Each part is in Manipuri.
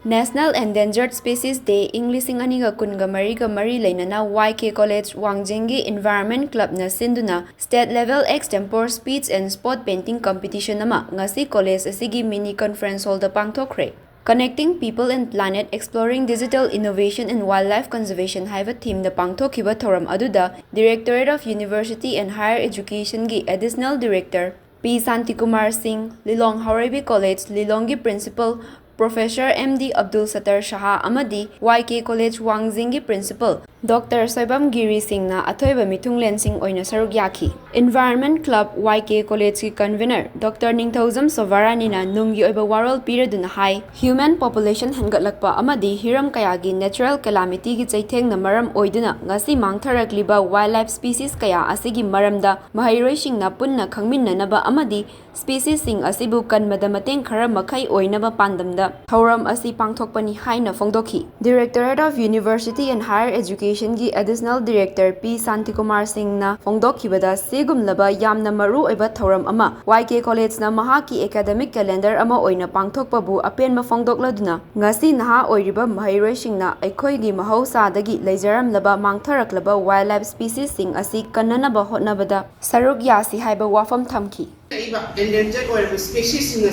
National Endangered Species Day ing lising aniga kunga mariga mari lainana YK College Wangjinggi Environment Club na sinduna state level Ex-Tempore speech and spot painting competition nama ngasi college asigi mini conference hall da Pangthokhre. Connecting people and planet, exploring digital innovation and wildlife conservation haiba theme da Pangthokhiba thoram aduda Directorate of University and Higher Education gi Additional Director P. Santikumar Singh, Lilong Haurabi College, Lilonggi Principal Professor MD Abdul Sattar Shah Amadi, YK College Wangjinggi Principal Dr. Soibam Giri Singh na athoiba mithunglen sing oina saruk yaki. Environment Club YK College ki convener Dr. Ningthaujam Sovarani na nunggi oiba warol piraduna hai human population hangatlakpa amadi hiram kayagi natural calamity gi chaitheng na maram oiduna ngasi mangtharakliba wildlife species kaya asigi maramda mahairoi sing na punna khangminnanaba amadi species sing asibu kanmada mateng khara makhai oinaba pandamda thoram asi pangthokpani haina fongdokhi. Directorate of University and Higher Education gi Additional Director P. Santikumar Singh na fongdokhibada sigumlaba yamna maru oiba thoram ama YK College na mahaki academic calendar ama oina pangthokpabu apenma fongdokladuna ngasi naha oiriba mahairoi singna aikhoi gi mahausadagi leijaramlaba mangtharaklaba wildlife species sing asi kannanaba hotnabada saruk yasi haiba wafam thamki. Endangered species in the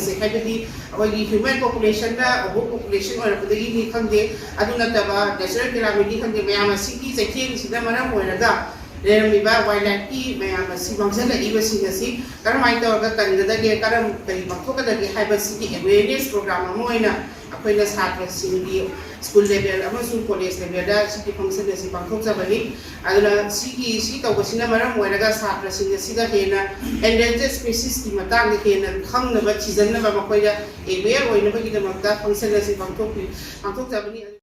human population, population or the natural calamity, the cities, the kings, the Maram, there may be wildlife, may have a Sibamsana, even sing a sea, Karamita, the Karam, Pangthokhre, the Hyper City Awareness Program, Moina, Aquelas Harvest in the school level, Amazon Police level, city function as Pangthokhre, and city seat of Sinamaram, where the Harvest in the Sida Hena, endangered species, the Matang, and Hung the Chizana Makoya, a bear or never get a Mata function as Pangthokhre.